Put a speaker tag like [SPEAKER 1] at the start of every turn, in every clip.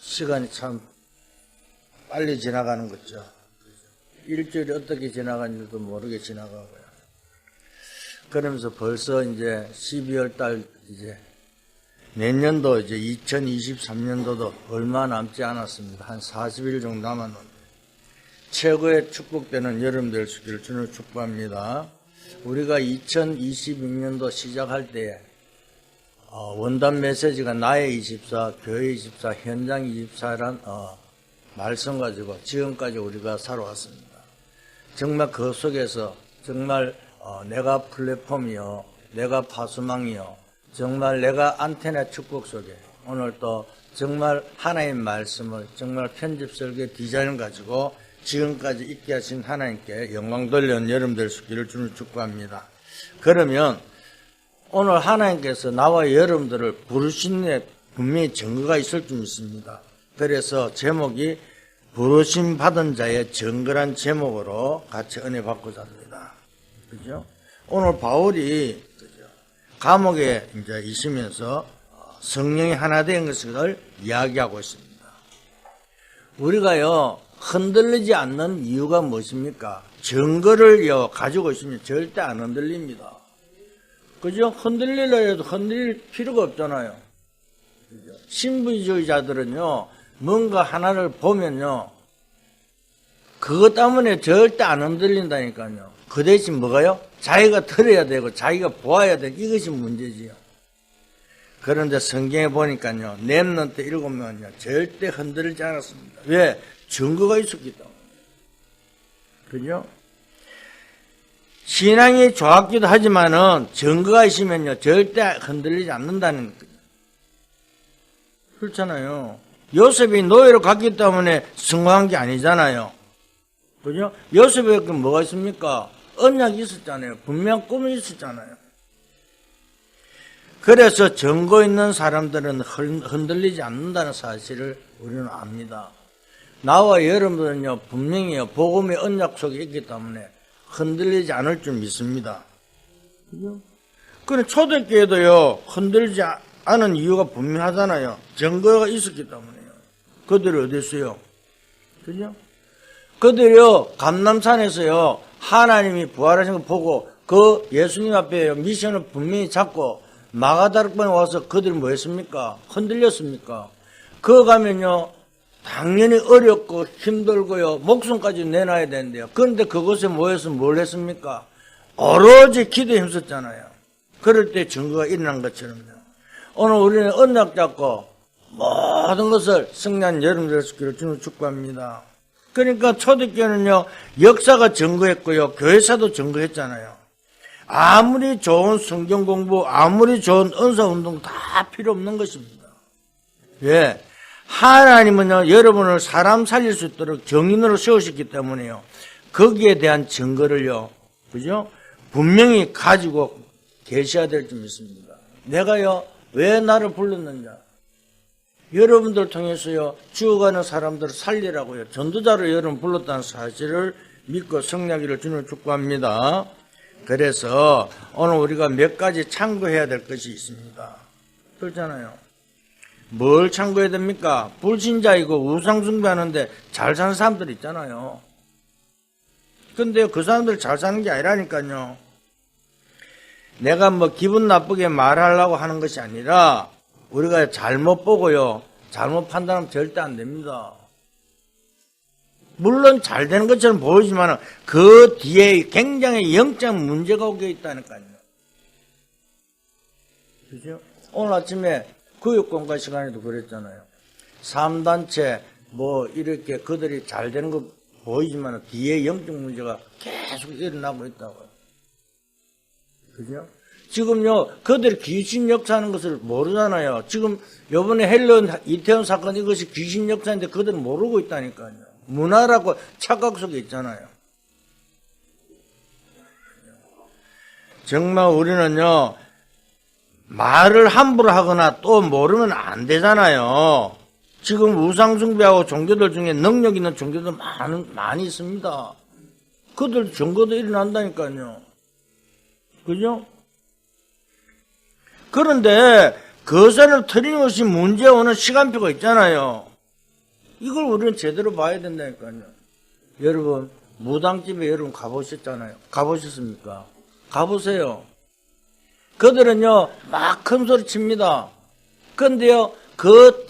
[SPEAKER 1] 시간이 참 빨리 지나가는 거죠. 일주일이 어떻게 지나가는지도 모르게 지나가고요. 그러면서 벌써 이제 12월 달 이제 내년도 이제 2023년도도 얼마 남지 않았습니다. 한 40일 정도 남았는데 최고의 축복되는 여름 될 수 있기를 주님을 축복합니다. 우리가 2022년도 시작할 때 원단 메시지가 나의 24, 교회 24, 현장 24란 말씀 가지고 지금까지 우리가 살아왔습니다. 정말 그 속에서 정말 내가 플랫폼이요, 내가 파수망이요, 정말 내가 안테나 축복 속에 오늘 또 정말 하나님 말씀을 정말 편집 설계 디자인을 가지고 지금까지 있게 하신 하나님께 영광 돌려온 여러분 될 수 있기를 주님 축복합니다. 그러면 오늘 하나님께서 나와 여러분들을 부르신 데 분명히 증거가 있을 줄 믿습니다. 그래서 제목이 부르심 받은 자의 증거란 제목으로 같이 은혜 받고자 합니다. 그죠? 오늘 바울이 감옥에 이제 있으면서 성령이 하나 된 것을 이야기하고 있습니다. 우리가요, 흔들리지 않는 이유가 무엇입니까? 증거를요, 가지고 있으면 절대 안 흔들립니다. 그죠? 흔들리려 해도 흔들릴 필요가 없잖아요. 그죠? 신비주의자들은요, 뭔가 하나를 보면요, 그것 때문에 절대 안 흔들린다니까요. 그 대신 뭐가요? 자기가 들어야 되고 자기가 보아야 되고 이것이 문제지요. 그런데 성경에 보니까요, 렘넌트 7명은요 절대 흔들리지 않았습니다. 왜? 증거가 있었기 때문에. 그죠? 신앙이 좋았기도 하지만은 증거가 있으면요 절대 흔들리지 않는다는 거죠. 그렇잖아요. 요셉이 노예로 갔기 때문에 성공한 게 아니잖아요. 그죠? 요셉에게 뭐가 있습니까? 언약이 있었잖아요. 분명 꿈이 있었잖아요. 그래서 증거 있는 사람들은 흔들리지 않는다는 사실을 우리는 압니다. 나와 여러분들은요, 분명히요, 복음의 언약 속에 있기 때문에 흔들리지 않을 줄 믿습니다. 그죠? 그래, 초대교회도요, 흔들리지 않은 이유가 분명하잖아요. 증거가 있었기 때문에요. 그들이 어디 있어요? 그죠? 그들이요, 감람산에서요, 하나님이 부활하신 걸 보고 그 예수님 앞에 미션을 분명히 잡고 마가다락방에 와서 그들이 뭐 했습니까? 흔들렸습니까? 그거 가면요, 당연히 어렵고 힘들고요, 목숨까지 내놔야 되는데요. 그런데 그곳에 모여서 뭘 했습니까? 오로지 기도에 힘썼잖아요. 그럴 때 증거가 일어난 것처럼요. 오늘 우리는 언약 잡고 모든 것을 승리한 여러분들 되시기를 주님 축복합니다. 그러니까 초대교회는요, 역사가 증거했고요, 교회사도 증거했잖아요. 아무리 좋은 성경 공부, 아무리 좋은 은사 운동 다 필요 없는 것입니다. 왜? 하나님은요, 여러분을 사람 살릴 수 있도록 정인으로 세우셨기 때문에요. 거기에 대한 증거를요, 그죠? 분명히 가지고 계셔야 될 줄 믿습니다. 내가요, 왜 나를 불렀느냐? 여러분들 통해서요, 죽어가는 사람들을 살리라고요, 전도자로 여러분 불렀다는 사실을 믿고 승리하기를 주님을 축복합니다. 그래서 오늘 우리가 몇 가지 참고해야 될 것이 있습니다. 그렇잖아요. 뭘 참고해야 됩니까? 불신자이고 우상숭배하는데 잘 사는 사람들 있잖아요. 근데 그 사람들 잘 사는 게 아니라니까요. 내가 뭐 기분 나쁘게 말하려고 하는 것이 아니라 우리가 잘못 보고요, 잘못 판단하면 절대 안 됩니다. 물론 잘 되는 것처럼 보이지만 그 뒤에 굉장히 영적 문제가 오게 있다니까요. 그죠? 오늘 아침에 교육공과 시간에도 그랬잖아요. 3단체 뭐 이렇게 그들이 잘 되는 거 보이지만 뒤에 영적 문제가 계속 일어나고 있다고요. 그죠? 지금요, 그들이 귀신 역사하는 것을 모르잖아요. 지금 요번에 헬론 이태원 사건 이것이 귀신 역사인데 그들은 모르고 있다니까요. 문화라고 착각 속에 있잖아요. 정말 우리는요, 말을 함부로 하거나 또 모르면 안 되잖아요. 지금 우상숭배하고 종교들 중에 능력 있는 종교들 많이 있습니다. 그들 증거도 일어난다니까요. 그죠? 그런데 거사를 틀림없이 문제 오는 시간표가 있잖아요. 이걸 우리는 제대로 봐야 된다니까요. 여러분, 무당집에 여러분 가보셨잖아요. 가보셨습니까? 가보세요. 그들은요, 막 큰 소리 칩니다. 그런데요, 그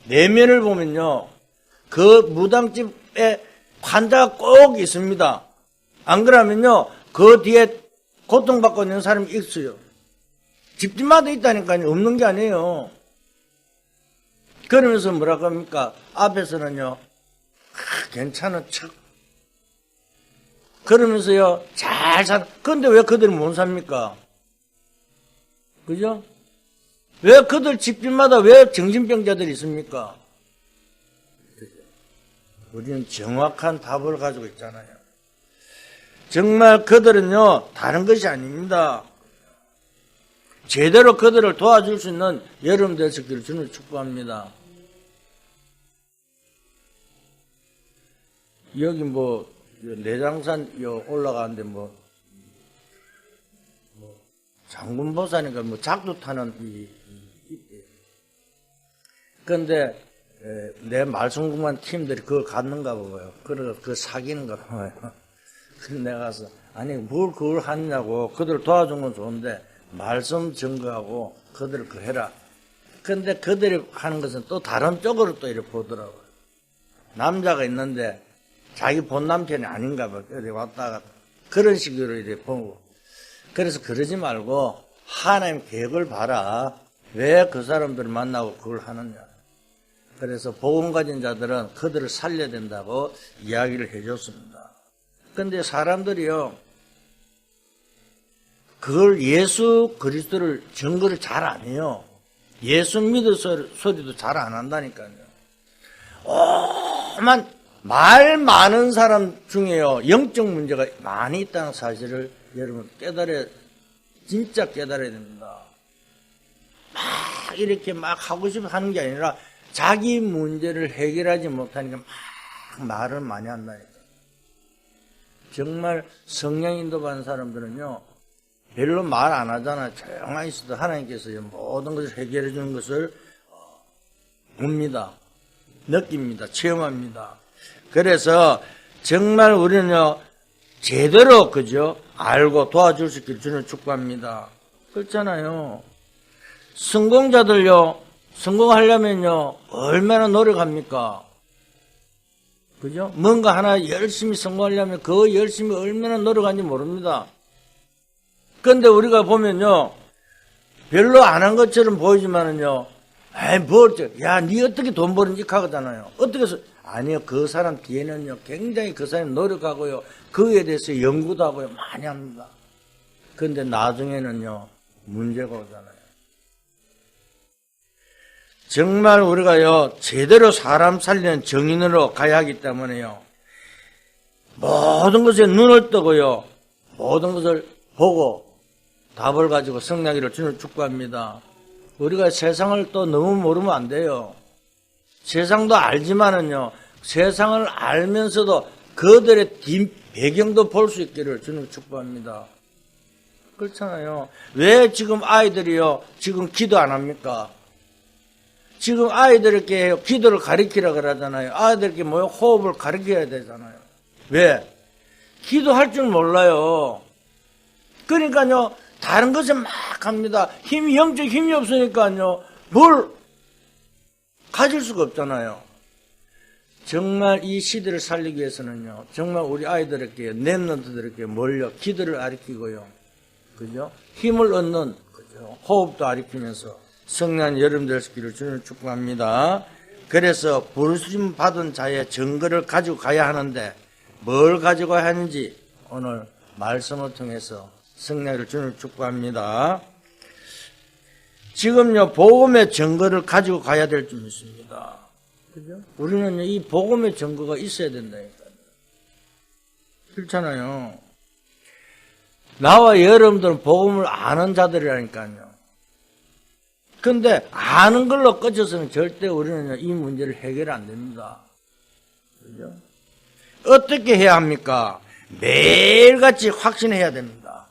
[SPEAKER 1] 내면을 보면요, 그 무당집에 환자가 꼭 있습니다. 안 그러면요, 그 뒤에 고통받고 있는 사람이 있어요. 집집마다 있다니까요. 없는 게 아니에요. 그러면서 뭐라고 합니까? 앞에서는요, 괜찮은 척. 그러면서요, 잘 살. 그런데 왜 그들이 못 삽니까? 그죠? 왜 그들 집집마다 왜 정신병자들이 있습니까? 우리는 정확한 답을 가지고 있잖아요. 정말 그들은요, 다른 것이 아닙니다. 제대로 그들을 도와줄 수 있는 여러분 되시기를 주님을 축복합니다. 여기 내장산 올라가는데 장군보사니까 작두 타는 그런데 내 말썽구만 팀들이 그걸 갔는가 봐요. 그래서 그거 사귀는가 봐요. 그래서 내가 가서 아니 뭘 그걸 하느냐고. 그들 도와준 건 좋은데 말씀 증거하고 그들을 그 해라. 그런데 그들이 하는 것은 또 다른 쪽으로 또 이렇게 보더라고요. 남자가 있는데 자기 본 남편이 아닌가 봐요. 어디 왔다 갔다 그런 식으로 이렇게 보고. 그래서 그러지 말고 하나님 계획을 봐라. 왜 그 사람들을 만나고 그걸 하느냐. 그래서 복음 가진 자들은 그들을 살려야 된다고 이야기를 해줬습니다. 그런데 사람들이요, 그걸 예수 그리스도를 증거를 잘 안 해요. 예수 믿을 소리도 잘 안 한다니까요. 오만 말 많은 사람 중에요, 영적 문제가 많이 있다는 사실을 여러분 진짜 깨달아야 됩니다. 막 이렇게 막 하고 싶어 하는 게 아니라 자기 문제를 해결하지 못하니까 막 말을 많이 한다니까. 정말 성령 인도받은 사람들은요, 별로 말 안 하잖아요. 조용히 있어도 하나님께서 모든 것을 해결해 주는 것을 봅니다. 느낍니다. 체험합니다. 그래서 정말 우리는요, 제대로, 그죠? 알고 도와줄 수 있기를 주님을 축복합니다. 그렇잖아요. 성공자들요, 성공하려면요, 얼마나 노력합니까? 그죠? 뭔가 하나 열심히 성공하려면 그 열심히 얼마나 노력하는지 모릅니다. 그런데 우리가 보면요, 별로 안 한 것처럼 보이지만은요, 야, 니 어떻게 돈 버는지 하잖아요. 어떻게 해서, 아니요, 그 사람 뒤에는요, 굉장히 그 사람이 노력하고요, 그에 대해서 연구도 하고요, 많이 합니다. 그런데 나중에는요, 문제가 오잖아요. 정말 우리가요, 제대로 사람 살리는 정인으로 가야 하기 때문에요, 모든 것에 눈을 뜨고요, 모든 것을 보고 답을 가지고 승리하기를 주님을 축복합니다. 우리가 세상을 또 너무 모르면 안 돼요. 세상도 알지만은요, 세상을 알면서도 그들의 뒷 배경도 볼 수 있기를 주님을 축복합니다. 그렇잖아요. 왜 지금 아이들이요, 지금 기도 안 합니까? 지금 아이들에게 기도를 가르치라 그러잖아요. 아이들에게 호흡을 가르쳐야 되잖아요. 왜? 기도할 줄 몰라요. 그러니까요, 다른 것을 막 합니다. 영적 힘이 없으니까요, 뭘 가질 수가 없잖아요. 정말 이 시대를 살리기 위해서는요, 정말 우리 아이들에게, 랩런트들에게 몰려 기도를 가르치고요, 그죠? 힘을 얻는, 그죠? 호흡도 가르치면서 성령 여러분들 되시기를 주님을 축복합니다. 그래서 부르심 받은 자의 증거를 가지고 가야 하는데 뭘 가지고 가야 하는지 오늘 말씀을 통해서 성령을 주님을 축복합니다. 지금요, 복음의 증거를 가지고 가야 될 줄 믿습니다. 그죠? 우리는 이 복음의 증거가 있어야 된다니까요. 그렇잖아요. 나와 여러분들은 복음을 아는 자들이라니까요. 근데 아는 걸로 끝쳐서는 절대 우리는 이 문제를 해결 안 됩니다. 그죠? 어떻게 해야 합니까? 매일같이 확신해야 됩니다.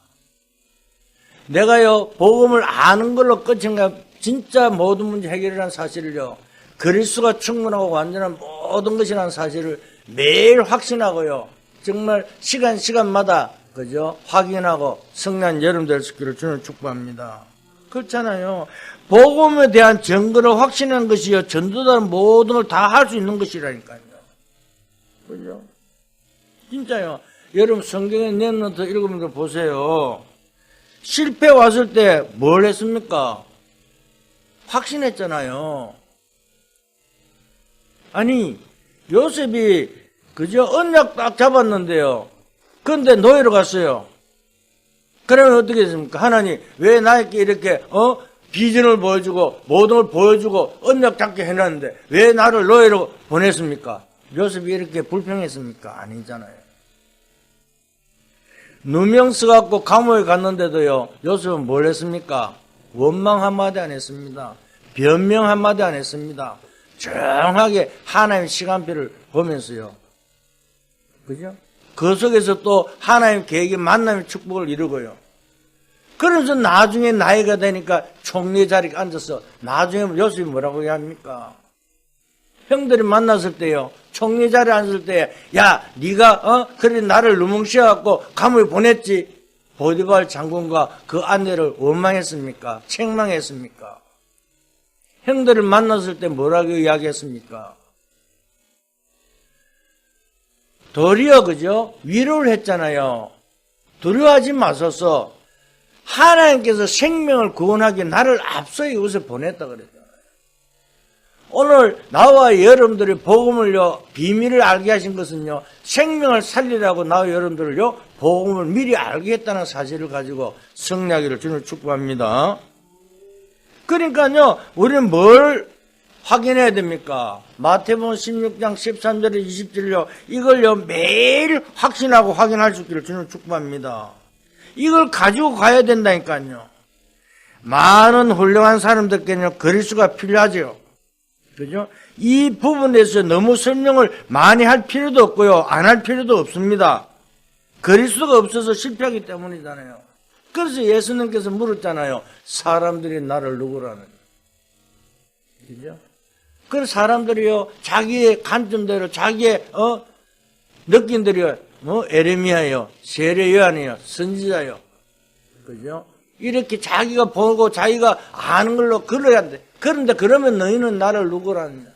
[SPEAKER 1] 내가요, 복음을 아는 걸로 끝인가, 진짜 모든 문제 해결이라는 사실을요, 그리스도가 충분하고 완전한 모든 것이라는 사실을 매일 확신하고요, 정말 시간마다, 그죠? 확인하고 성난 여러분 될 수 있기를 주는 축복합니다. 그렇잖아요. 복음에 대한 증거를 확신하는 것이요, 전도자는 모든 걸 다 할 수 있는 것이라니까요. 그죠? 진짜요. 여러분 성경에 렘넌트 읽으면서 보세요. 실패 왔을 때 뭘 했습니까? 확신했잖아요. 아니, 요셉이 그저 언약 딱 잡았는데요. 그런데 노예로 갔어요. 그러면 어떻게 했습니까? 하나님 왜 나에게 이렇게 비전을 보여주고 모든 걸 보여주고 언약 잡게 해놨는데 왜 나를 노예로 보냈습니까? 요셉이 이렇게 불평했습니까? 아니잖아요. 누명 써갖고 감옥에 갔는데도요, 요셉은 뭘 했습니까? 원망 한마디 안 했습니다. 변명 한마디 안 했습니다. 정확하게 하나님의 시간표를 보면서요. 그죠? 그 속에서 또 하나님 계획의 만남의 축복을 이루고요. 그러면서 나중에 나이가 되니까 총리 자리에 앉아서 나중에 요셉이 뭐라고 합니까? 형들이 만났을 때요, 총리 자리에 앉을 때, 야, 네가 그래 나를 누뭉씌워갖고 감옥에 보냈지. 보디발 장군과 그 아내를 원망했습니까? 책망했습니까? 형들을 만났을 때 뭐라고 이야기했습니까? 도리어 그죠? 위로를 했잖아요. 두려워하지 마소서. 하나님께서 생명을 구원하기 나를 앞서 이곳에 보냈다 그랬잖아요. 오늘 나와 여러분들이 복음을요, 비밀을 알게 하신 것은요, 생명을 살리라고 나와 여러분들을요, 복음을 미리 알게 했다는 사실을 가지고 승리하기를 주님을 축복합니다. 그러니까요, 우리는 뭘 확인해야 됩니까? 마태복음 16장 13절에 20절요, 이걸요, 매일 확신하고 확인할 수 있기를 주님을 축복합니다. 이걸 가지고 가야 된다니까요. 많은 훌륭한 사람들께는 그리스도가 필요하죠. 그죠? 이 부분에서 너무 설명을 많이 할 필요도 없고요. 안 할 필요도 없습니다. 그리스도가 없어서 실패하기 때문이잖아요. 그래서 예수님께서 물었잖아요. 사람들이 나를 누구라는. 그죠? 그래서 사람들이요, 자기의 관점대로, 자기의, 느낌대로, 에레미야요, 세례 요한이요, 선지자요. 그죠? 이렇게 자기가 보고 자기가 아는 걸로 걸어야 돼. 그런데 그러면 너희는 나를 누구라느냐?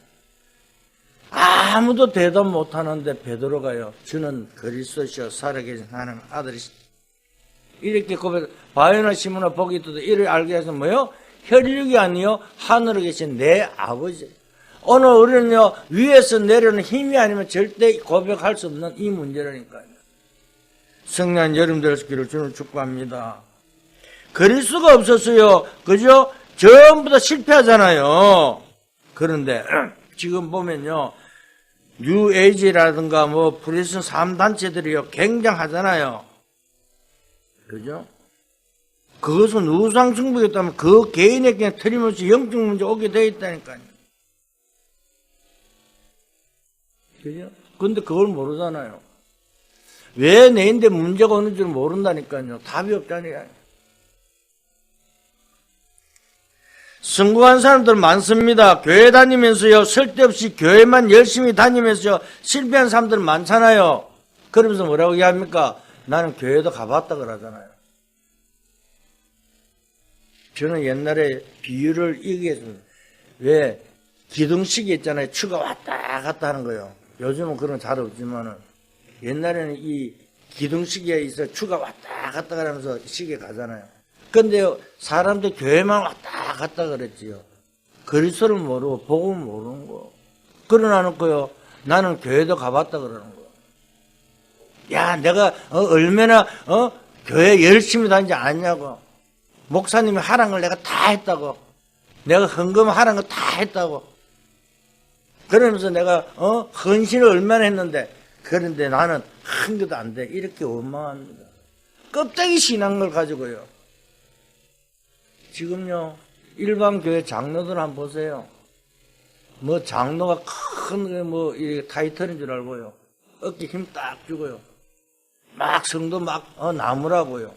[SPEAKER 1] 아무도 대답 못하는데 베드로가요, 저는 그리스도시요 살아계신 하나님 아들이시다. 이렇게 고백. 바요나 시므나 복이 있어도 이를 알게 해서 뭐요? 혈육이 아니요 하늘에 계신 내 아버지. 오늘 우리는요, 위에서 내려오는 힘이 아니면 절대 고백할 수 없는 이 문제라니까요. 성령 여러분들 되시기를 주는 축복합니다. 그리스도가 없었어요. 그죠? 전부 다 실패하잖아요. 그런데 지금 보면요, 뉴에이지라든가 프리슨 3단체들이요 굉장하잖아요. 그죠? 그것은 우상숭배였다면 그 개인에게 틀림없이 영적 문제 오게 되어 있다니까요. 그죠? 근데 그걸 모르잖아요. 왜 내인데 문제가 오는 줄 모른다니까요. 답이 없다니까요. 성공한 사람들 많습니다. 교회 다니면서요, 쓸데없이 교회만 열심히 다니면서요, 실패한 사람들 많잖아요. 그러면서 뭐라고 얘기합니까? 나는 교회도 가봤다 그러잖아요. 저는 옛날에 비유를 얘기했습니다. 왜? 기둥시계 있잖아요. 추가 왔다 갔다 하는 거요. 요즘은 그런 잘 없지만은, 옛날에는 이 기둥시계에 있어 추가 왔다 갔다 하면서 시계 가잖아요. 근데 사람들 교회만 왔다 갔다 그랬지요. 그리스도를 모르고 복음을 모르는 거. 그러나 놓고요, 나는 교회도 가봤다 그러는 거. 야, 내가 얼마나 교회 열심히 다니지 않냐고. 목사님이 하라는 걸 내가 다 했다고. 내가 헌금 하라는 거 다 했다고. 그러면서 내가 헌신을 얼마나 했는데, 그런데 나는 한 개도 안 돼. 이렇게 원망합니다. 껍데기 신앙을 가지고요. 지금요, 일반 교회 장로들 한번 보세요. 장로가 큰 타이틀인 줄 알고요. 어깨 힘 딱 주고요. 막 성도 나무라고요.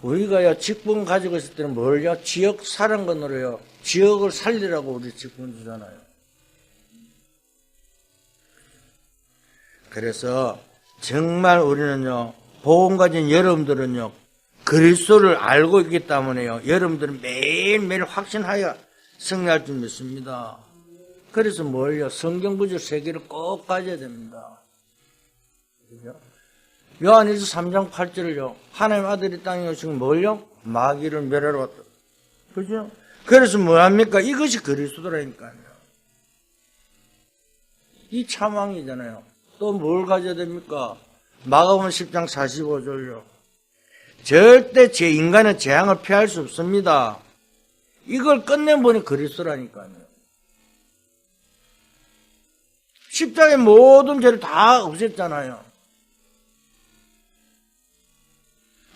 [SPEAKER 1] 우리가요, 직분 가지고 있을 때는 뭘요? 지역 사랑권으로요, 지역을 살리라고 우리 직분 주잖아요. 그래서 정말 우리는요, 복음 가진 여러분들은요, 그리스도를 알고 있기 때문에요, 여러분들은 매일매일 확신하여 승리할 줄 믿습니다. 그래서 뭘요? 성경 구절 3개를 꼭 가져야 됩니다. 그죠? 요한일서 3장 8절을요, 하나님 아들이 땅에 오시고 뭘요? 마귀를 멸하러 왔다. 그죠? 그래서 뭐합니까? 이것이 그리스도라니까요. 이 참왕이잖아요. 또 뭘 가져야 됩니까? 마가복음 10장 45절요. 절대 제 인간은 재앙을 피할 수 없습니다. 이걸 끝내보니 그리스도라니까요. 십자가의 모든 죄를 다 없앴잖아요.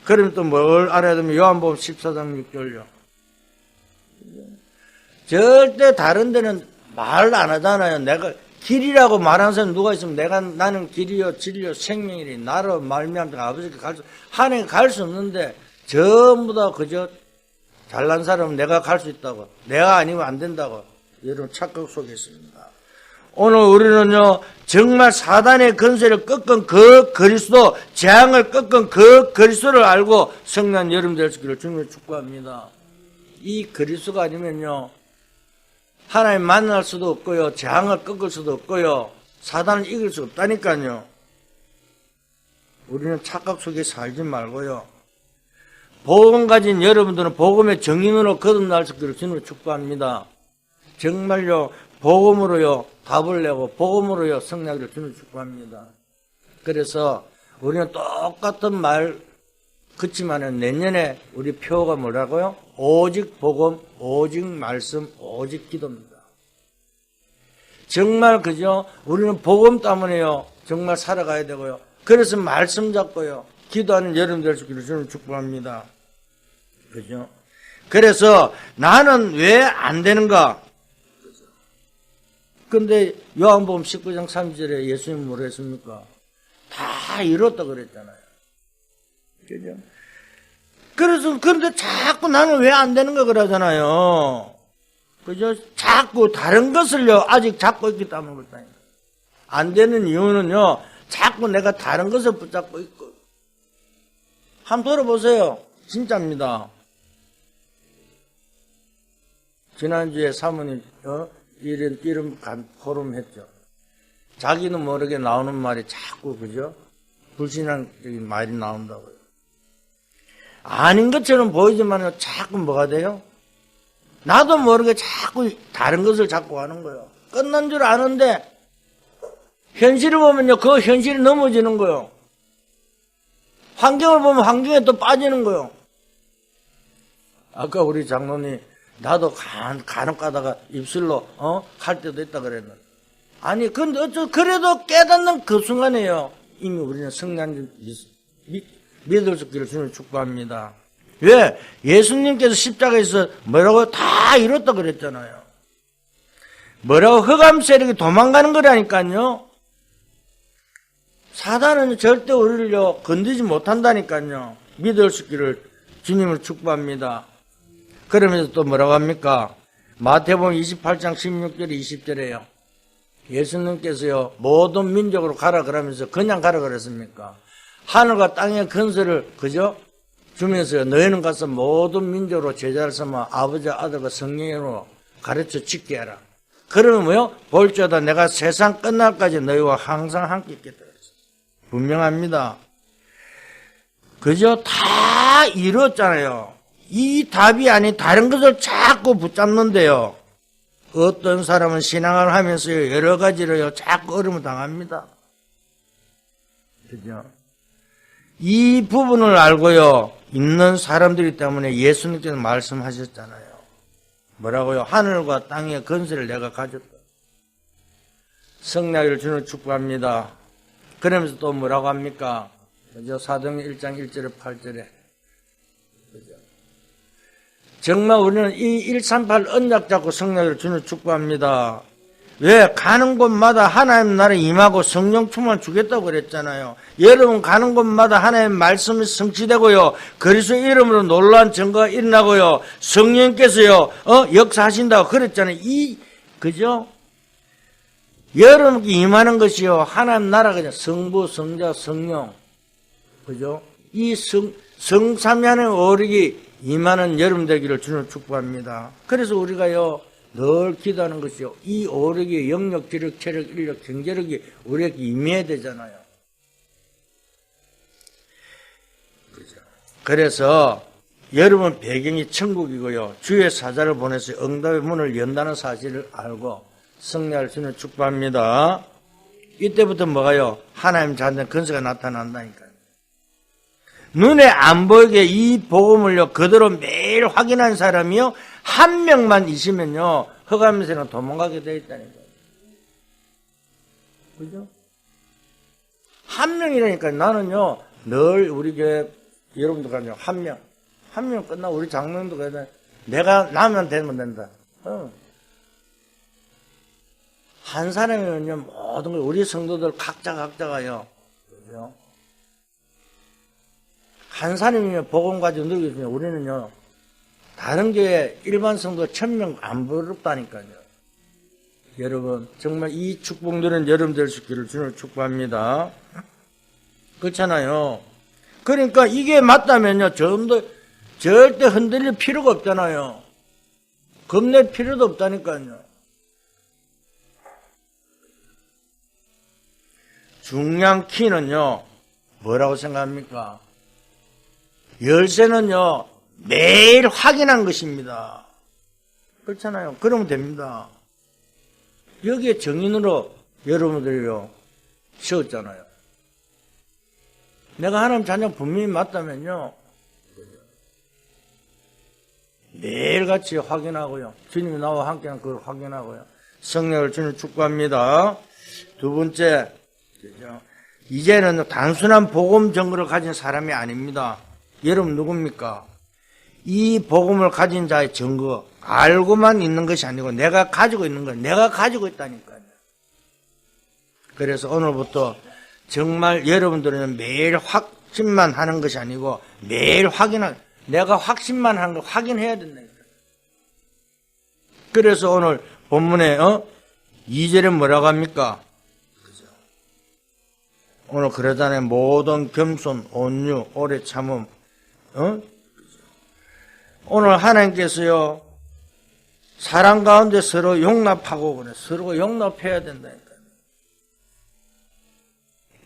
[SPEAKER 1] 그러면 또 뭘 알아야 되면 요한복음 14장 6절요. 절대 다른 데는 말 안 하잖아요. 내가 길이라고 말하는 사람 누가 있으면 나는 길이요 진리요 생명이니 나로 말미암아 아버지께 갈 수, 하나님께 갈 수 없는데 전부 다 그저 잘난 사람은 내가 갈 수 있다고, 내가 아니면 안 된다고 여러분 착각 속에 있습니다. 오늘 우리는요, 정말 사단의 권세를 꺾은 그 그리스도, 재앙을 꺾은 그 그리스도를 알고 성난 여러분 될 수 있기를 주님을 축복합니다. 이 그리스도가 아니면요, 하나님 만날 수도 없고요, 재앙을 꺾을 수도 없고요, 사단을 이길 수 없다니까요. 우리는 착각 속에 살지 말고요, 복음 가진 여러분들은 복음의 정인으로 거듭날 수 있기를 주님을 축복합니다. 정말요, 복음으로요 답을 내고 복음으로요 승리하기를 주님을 축복합니다. 그래서 우리는 똑같은 말 그치만은 내년에 우리 표가 뭐라고요? 오직 복음, 오직 말씀, 오직 기도입니다. 정말 그죠? 우리는 복음 때문에요 정말 살아가야 되고요. 그래서 말씀 잡고요 기도하는 여러분들 될 수 있기를 주님을 축복합니다. 그죠? 그래서 나는 왜 안 되는가? 근데 요한복음 19장 3절에 예수님은 뭐라 했습니까? 다 이뤘다 그랬잖아요. 그죠? 그래서, 그런데 자꾸 나는 왜 안 되는가 그러잖아요. 그죠? 자꾸 다른 것을요, 아직 잡고 있기 때문에 그렇다니까. 안 되는 이유는요, 자꾸 내가 다른 것을 붙잡고 있고. 한번 돌아보세요. 진짜입니다. 지난주에 사모님, 이런 포럼 했죠. 자기는 모르게 나오는 말이 자꾸, 그죠? 불신앙적인 말이 나온다고요. 아닌 것처럼 보이지만 자꾸 뭐가 돼요? 나도 모르게 자꾸 다른 것을 잡고 하는 거예요. 끝난 줄 아는데, 현실을 보면요, 그 현실이 넘어지는 거예요. 환경을 보면 환경에 또 빠지는 거예요. 아까 우리 장로님, 나도 간혹 가다가 입술로 갈 때도 있다 그랬는데, 아니 근데 그래도 깨닫는 그 순간에요 이미 우리는 승리한 믿을 수 있기를 주님을 축복합니다. 왜? 예수님께서 십자가에서 뭐라고 다 이뤘다 그랬잖아요. 뭐라고? 흑암 세력이 도망가는 거라니까요. 사단은 절대 우리를요 건드리지 못한다니까요. 믿을 수 있기를 주님을 축복합니다. 그러면서 또 뭐라고 합니까? 마태복음 28장 16절 20절에요. 예수님께서요 모든 민족으로 가라 그러면서 그냥 가라 그랬습니까? 하늘과 땅의 건설을 그죠? 주면서요 너희는 가서 모든 민족으로 제자를 삼아 아버지 아들과 성령으로 가르쳐 짓게 하라. 그러면 뭐요? 볼지어다 내가 세상 끝날까지 너희와 항상 함께 있겠다 그랬어요. 분명합니다. 그죠? 다 이뤘잖아요. 이 답이 아닌 다른 것을 자꾸 붙잡는데요. 어떤 사람은 신앙을 하면서 여러 가지로요, 자꾸 어려움을 당합니다. 그죠? 이 부분을 알고요, 있는 사람들이기 때문에 예수님께서 말씀하셨잖아요. 뭐라고요? 하늘과 땅의 건설을 내가 가졌다. 성령을 주는 축복합니다. 그러면서 또 뭐라고 합니까? 그죠? 사도행전 1장 1절에 8절에. 정말 우리는 이 138 언약 잡고 성령을 주는 축복합니다. 왜? 가는 곳마다 하나님 나라 임하고 성령 충만 주겠다고 그랬잖아요. 여러분 가는 곳마다 하나님 말씀이 성취되고요. 그리스도 이름으로 놀라운 증거가 일어나고요. 성령께서요, 역사하신다고 그랬잖아요. 그죠? 여러분께 임하는 것이요. 하나님 나라가 그냥 성부, 성자, 성령. 그죠? 이 성삼위하나님 어력이 임하는 여러분 되기를 주님을 축복합니다. 그래서 우리가요, 늘 기도하는 것이요. 이 오력이 영력, 지력, 체력, 인력, 경제력이 우리에게 임해야 되잖아요. 그죠? 그래서 여러분 배경이 천국이고요. 주의 사자를 보내서 응답의 문을 연다는 사실을 알고 승리할 수 있는 축복합니다. 이때부터 뭐가요? 하나님 자녀 근세가 나타난다니까요. 눈에 안 보이게 이 복음을요, 그대로 매일 확인한 사람이요, 한 명만 있으면요, 흑암에서는 도망가게 되어 있다니까요. 그죠? 한 명이라니까요. 나는요, 늘 우리 교회, 여러분도 가요, 한 명. 한 명 끝나고 우리 장로님도 가야 내가 나면 되면 된다. 한 사람이면요, 모든 걸, 우리 성도들 각자가요. 그죠? 한 사람이면 복음 가지고 늘고 있으면 우리는요, 다른 교회 일반 성도 1000명 안 부럽다니까요. 여러분, 정말 이 축복 누리는 여러분 될 수 있기를 주님을 축복합니다. 그렇잖아요. 그러니까 이게 맞다면요, 절대 흔들릴 필요가 없잖아요. 겁낼 필요도 없다니까요. 중요한 키는요, 뭐라고 생각합니까? 열쇠는요, 매일 확인한 것입니다. 그렇잖아요. 그러면 됩니다. 여기에 정인으로 여러분들이요, 세웠잖아요. 내가 하나님 자녀 분명히 맞다면요, 매일같이 확인하고요. 주님이 나와 함께하는 그걸 확인하고요. 성령을 주님 축복합니다. 두 번째, 이제는 단순한 복음 증거를 가진 사람이 아닙니다. 여러분 누굽니까? 이 복음을 가진 자의 증거, 알고만 있는 것이 아니고 내가 가지고 있는 거예요. 내가 가지고 있다니까요. 그래서 오늘부터 정말 여러분들은 매일 확신만 하는 것이 아니고 매일 내가 확신만 하는 걸 확인해야 된다니까요. 그래서 오늘 본문에 2절에 뭐라고 합니까? 오늘 그러잖아요. 모든 겸손, 온유, 오래 참음. 오늘 하나님께서요, 사랑 가운데 서로 용납하고 그래. 서로 용납해야 된다니까요.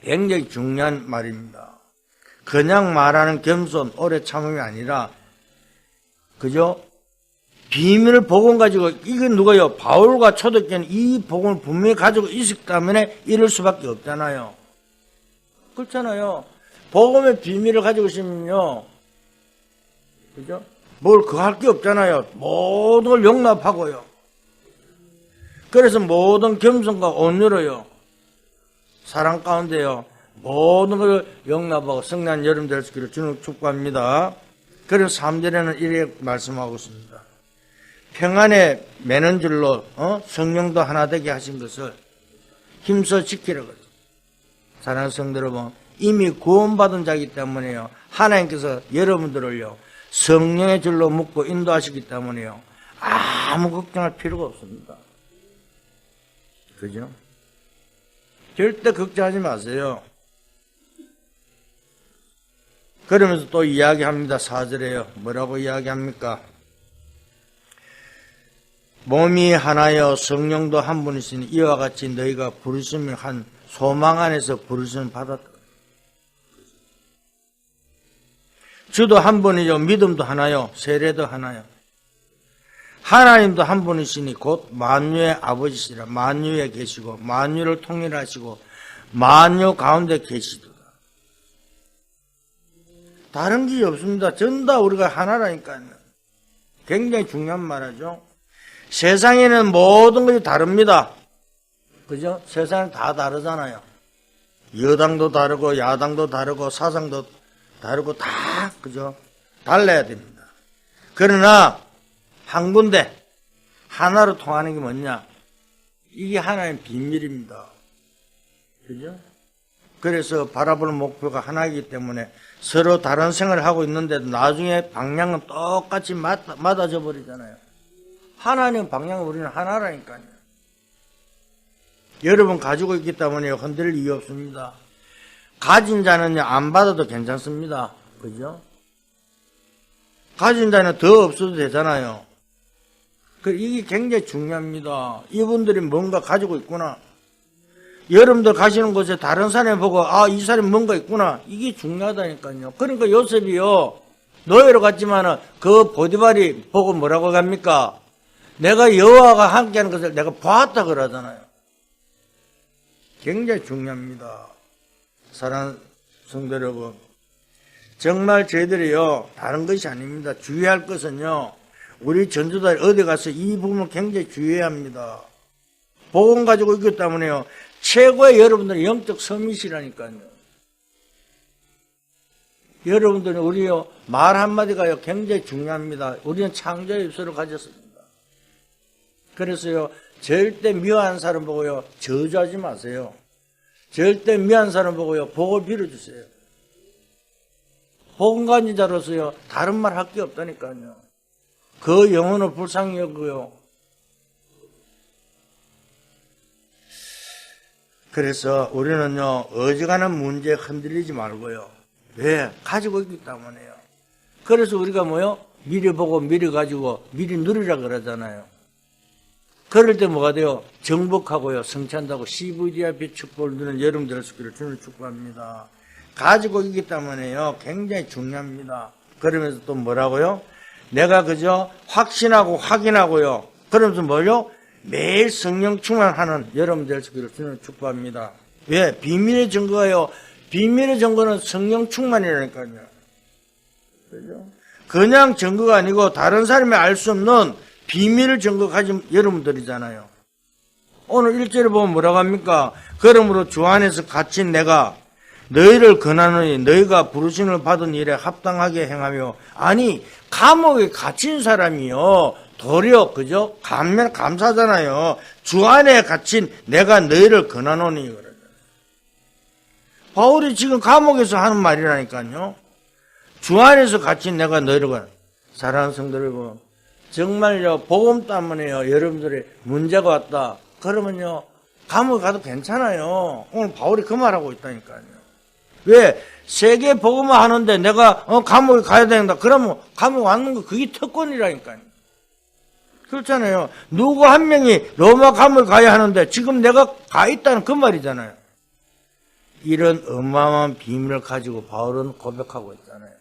[SPEAKER 1] 굉장히 중요한 말입니다. 그냥 말하는 겸손, 오래 참음이 아니라, 그죠? 비밀을 복음 가지고, 이게 누가요? 바울과 초대교회는 이 복음을 분명히 가지고 있었기 때문에 이럴 수밖에 없잖아요. 그렇잖아요. 복음의 비밀을 가지고 있으면요, 그죠? 뭘 그거 할 게 없잖아요. 모든 걸 용납하고요. 그래서 모든 겸손과 온유로요, 사랑 가운데요, 모든 걸 용납하고 성난 여름 될 수 있기를 주님 축복합니다. 그래서 3절에는 이렇게 말씀하고 있습니다. 평안에 매는 줄로 성령도 하나 되게 하신 것을 힘써 지키라고 그러죠. 사랑하는 성도 여러분, 이미 구원받은 자이기 때문에요, 하나님께서 여러분들을요, 성령의 줄로 묶고 인도하시기 때문에요, 아무 걱정할 필요가 없습니다. 그죠? 절대 걱정하지 마세요. 그러면서 또 이야기합니다. 4절에요. 뭐라고 이야기합니까? 몸이 하나여 성령도 한 분이시니 이와 같이 너희가 부르심을 한 소망 안에서 부르심을 받았다. 주도 한 분이요, 믿음도 하나요, 세례도 하나요. 하나님도 한 분이시니 곧 만유의 아버지시라. 만유에 계시고 만유를 통일하시고 만유 가운데 계시도다. 다른 게 없습니다. 전 다 우리가 하나라니까요. 굉장히 중요한 말이죠. 세상에는 모든 것이 다릅니다. 그죠? 세상은 다 다르잖아요. 여당도 다르고 야당도 다르고 사상도 다르고 다, 그죠? 달라야 됩니다. 그러나 한 군데 하나로 통하는 게 뭐냐? 이게 하나의 비밀입니다. 그죠? 그래서 바라볼 목표가 하나이기 때문에 서로 다른 생활을 하고 있는데도 나중에 방향은 똑같이 맞아져 버리잖아요. 하나님 방향은 우리는 하나라니까요. 여러분 가지고 있기 때문에 흔들릴 이유 없습니다. 가진 자는요, 안 받아도 괜찮습니다. 그죠? 가진 자는 더 없어도 되잖아요. 이게 굉장히 중요합니다. 이분들이 뭔가 가지고 있구나. 여러분들 가시는 곳에 다른 사람이 보고, 아, 이 사람이 뭔가 있구나. 이게 중요하다니까요. 그러니까 요셉이요, 노예로 갔지만은 그 보디발이 보고 뭐라고 합니까? 내가 여호와가 함께하는 것을 내가 보았다 그러잖아요. 굉장히 중요합니다. 사랑하는 성도 여러분, 정말 저희들이요, 다른 것이 아닙니다. 주의할 것은요, 우리 전도자들이 어디 가서 이 부분을 굉장히 주의해야 합니다. 복음 가지고 있기 때문에요, 최고의 여러분들의 영적 섬이시라니까요. 여러분들은 우리요, 말 한마디가요, 굉장히 중요합니다. 우리는 창조의 입술을 가졌습니다. 그래서요, 절대 미워하는 사람 보고요, 저주하지 마세요. 절대 미워하는 사람 보고요, 복을 빌어주세요. 복음 가진 자로서요, 다른 말 할 게 없다니까요. 그 영혼을 불쌍히 여고요. 그래서 우리는요, 어지간한 문제에 흔들리지 말고요. 왜? 가지고 있기 때문에요. 그래서 우리가 뭐요? 미리 보고 미리 가지고 미리 누리라 그러잖아요. 그럴 때 뭐가 돼요? 정복하고요, 성취한다고 CVDIP 축복을 누리는 여러분들의 수기를 주님을 축복합니다. 가지고 있기 때문에요, 굉장히 중요합니다. 그러면서 또 뭐라고요? 내가 그저 확신하고 확인하고요. 그러면서 뭐요? 매일 성령 충만하는 여러분들 되시기를 주님을 축복합니다. 왜? 비밀의 증거가요. 비밀의 증거는 성령 충만이라니까요. 그죠? 그냥 증거가 아니고 다른 사람이 알 수 없는 비밀의 증거 가진 여러분들이잖아요. 오늘 1절에 보면 뭐라고 합니까? 그러므로 주 안에서 갇힌 내가 너희를 권하노니 너희가 부르심을 받은 일에 합당하게 행하며. 아니, 감옥에 갇힌 사람이요, 도리어 그죠? 감사하잖아요. 주 안에 갇힌 내가 너희를 권하노니. 바울이 지금 감옥에서 하는 말이라니까요. 주 안에서 갇힌 내가 너희를 권하노니. 사랑하는 성도 여러분, 정말요, 복음 때문에요, 여러분들이 문제가 왔다 그러면요, 감옥에 가도 괜찮아요. 오늘 바울이 그 말하고 있다니까요. 왜? 세계 복음을 하는데 내가 감옥에 가야 된다 그러면 감옥 왔는 거 그게 특권이라니까요. 그렇잖아요. 누구 한 명이 로마 감옥에 가야 하는데 지금 내가 가 있다는 그 말이잖아요. 이런 어마어마한 비밀을 가지고 바울은 고백하고 있잖아요.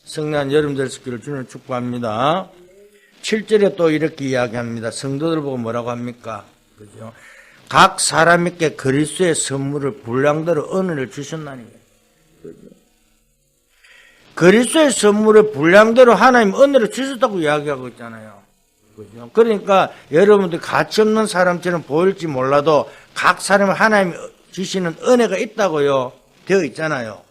[SPEAKER 1] 성난 여러분들 스키를 주님 축복합니다. 7절에 또 이렇게 이야기합니다. 성도들 보고 뭐라고 합니까? 그죠? 각 사람에게 그리스도의 선물을 분량대로 은혜를 주셨나니. 그죠? 그리스도의 선물을 분량대로 하나님 은혜를 주셨다고 이야기하고 있잖아요. 그죠? 그러니까 여러분들 가치 없는 사람처럼 보일지 몰라도 각 사람이 하나님 주시는 은혜가 있다고요. 되어 있잖아요.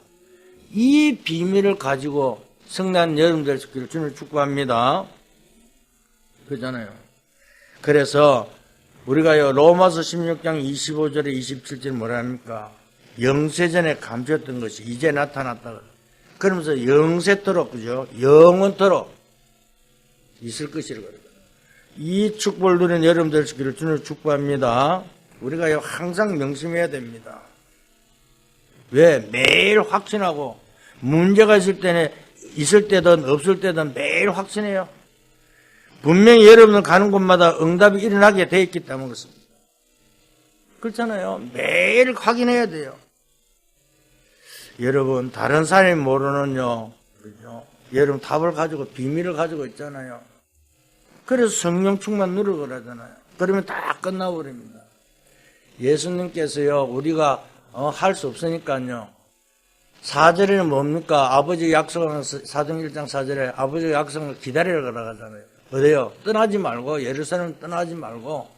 [SPEAKER 1] 이 비밀을 가지고 성난 여러분들 되시기를 주님을 축복합니다. 그러잖아요. 그래서 우리가요, 로마서 16장 25절에 27절 뭐라 합니까? 영세전에 감추었던 것이 이제 나타났다. 그러면서 영세토록, 그죠? 영원토록 있을 것이라고 그래요. 이 축복을 누리는 여러분들 되시기를 주님을 축복합니다. 우리가요, 항상 명심해야 됩니다. 왜? 매일 확신하고, 문제가 있을 때든 없을 때든 매일 확신해요. 분명히 여러분은 가는 곳마다 응답이 일어나게 되어 있기 때문에 그렇습니다. 그렇잖아요. 매일 확인해야 돼요. 여러분, 다른 사람이 모르는요, 그죠? 여러분 답을 가지고, 비밀을 가지고 있잖아요. 그래서 성령 충만 누르고 그러잖아요. 그러면 다 끝나버립니다. 예수님께서요, 우리가 할 수 없으니까요. 4절에는 뭡니까? 아버지 약속하는 사도행 1장 4절에 아버지 약속을 기다리라 그러잖아요. 어때요? 떠나지 말고, 예루살렘 떠나지 말고.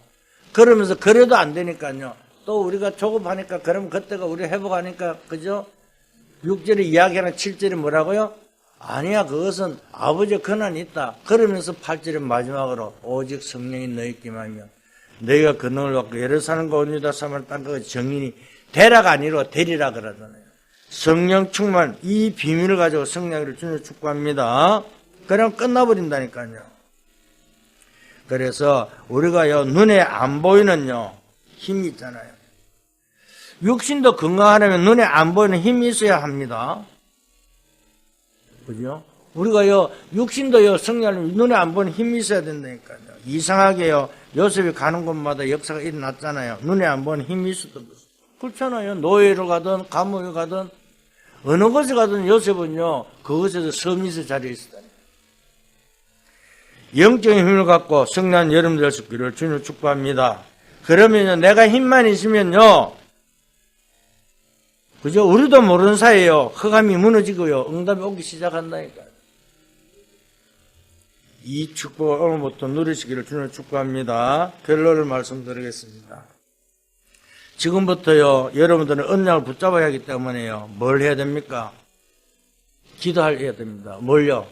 [SPEAKER 1] 그러면서 그래도 안 되니까요. 또 우리가 조급하니까, 그럼 그때가 우리 회복하니까, 그죠? 6절에 이야기하는 7절에 뭐라고요? 아니야, 그것은 아버지의 권한이 있다. 그러면서 8절에 마지막으로 오직 성령이 너희 있기만 하면 너희가 권능을 받고 예루살렘과 온 유다 사마리아 땅까지 정인이 되라가 아니라 되리라 그러잖아요. 성령 충만, 이 비밀을 가지고 성령을 주님을 축복합니다. 그럼 끝나버린다니까요. 그래서 우리가요, 눈에 안 보이는요, 힘이 있잖아요. 육신도 건강하려면 눈에 안 보이는 힘이 있어야 합니다. 그죠? 우리가요, 육신도요, 성령하려면 눈에 안 보이는 힘이 있어야 된다니까요. 이상하게요, 요셉이 가는 곳마다 역사가 일어났잖아요. 눈에 안 보이는 힘이 있어도 그렇잖아요. 노예로 가든 감옥에 가든 어느 곳에 가든 요셉은요, 그곳에서 서밋의 자리에 있었다. 영적인 힘을 갖고 성난 여러분들 될 수 있기를 주님을 축복합니다. 그러면요, 내가 힘만 있으면요, 그죠? 우리도 모르는 사이에요, 흑암이 무너지고요, 응답이 오기 시작한다니까요. 이 축복을 오늘부터 누리시기를 주님을 축복합니다. 결론을 말씀드리겠습니다. 지금부터요, 여러분들은 언약을 붙잡아야 하기 때문에요, 뭘 해야 됩니까? 기도해야 됩니다. 뭘요?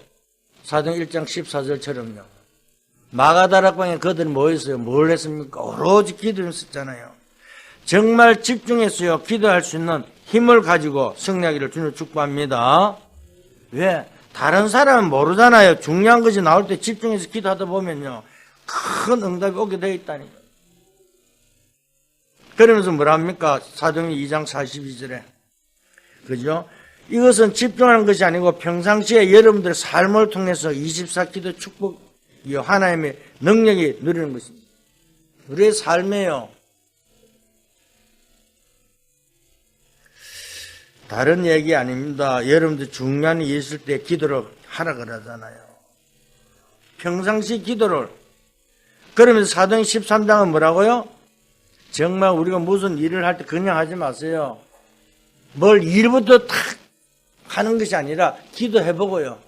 [SPEAKER 1] 사도행 1장 14절처럼요. 마가다락방에 그들이 모였어요. 뭘 했습니까? 오로지 기도했었잖아요. 정말 집중해서요, 기도할 수 있는 힘을 가지고 승리하기를 주님을 축복합니다. 왜? 다른 사람은 모르잖아요. 중요한 것이 나올 때 집중해서 기도하다 보면요, 큰 응답이 오게 되어 있다니까요. 그러면서 뭐랍니까? 사도행 2장 42절에. 그죠? 이것은 집중하는 것이 아니고 평상시에 여러분들의 삶을 통해서 24기도 축복, 하나님의 능력이 누리는 것입니다. 우리의 삶에요, 다른 얘기 아닙니다. 여러분들 중요한 일이 있을 때 기도를 하라 그러잖아요. 평상시 기도를. 그러면서 사도행 13장은 뭐라고요? 정말 우리가 무슨 일을 할 때 그냥 하지 마세요. 뭘 일부터 탁 하는 것이 아니라 기도해보고요.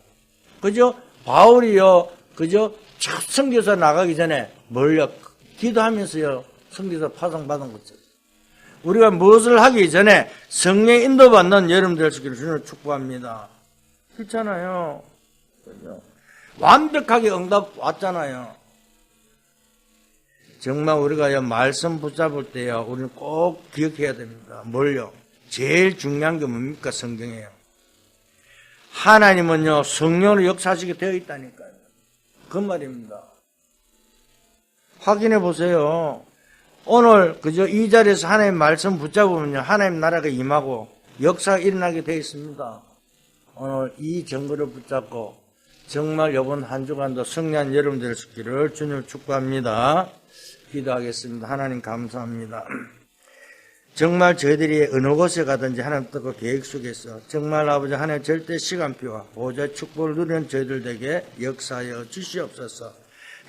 [SPEAKER 1] 그죠? 바울이요, 그죠? 첫 선교사 나가기 전에 뭘요? 기도하면서요, 선교사 파송받은 거죠. 우리가 무엇을 하기 전에 성령의 인도받는 여러분들 될 수 있기를 주님을 축복합니다. 그렇잖아요. 그죠? 완벽하게 응답 왔잖아요. 정말 우리가 말씀 붙잡을 때요, 우리는 꼭 기억해야 됩니다. 뭘요? 제일 중요한 게 뭡니까? 성경이에요. 하나님은요, 성령으로 역사하시게 되어 있다니까요. 그 말입니다. 확인해 보세요. 오늘 그저 이 자리에서 하나님 말씀 붙잡으면요, 하나님 나라가 임하고 역사가 일어나게 되어 있습니다. 오늘 이 증거를 붙잡고 정말 이번 한 주간도 승리한 여러분들 될 수 있기를 주님을 축복합니다. 기도하겠습니다. 하나님 감사합니다. 정말 저희들이 어느 곳에 가든지 하나님 뜻과 계획 속에서 정말 아버지 하나님 절대 시간표와 보좌의 축복을 누리는 저희들에게 역사하여 주시옵소서.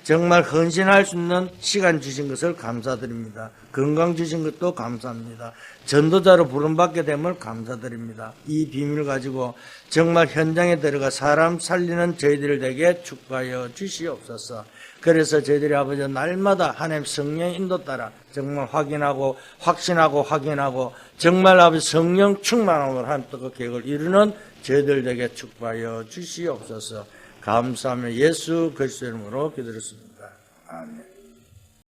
[SPEAKER 1] 정말 헌신할 수 있는 시간 주신 것을 감사드립니다. 건강 주신 것도 감사합니다. 전도자로 부름받게 됨을 감사드립니다. 이 비밀을 가지고 정말 현장에 들어가 사람 살리는 저희들에게 축복하여 주시옵소서. 그래서 저희들이 아버지 날마다 하나님 성령의 인도 따라 정말 확인하고 확신하고 확인하고 정말 아버지 성령 충만함으로 하나님 뜻과 계획을 이루는 저희들에게 축복하여 주시옵소서. 감사하며 예수 그리스도의 이름으로 기도드렸습니다. 아멘.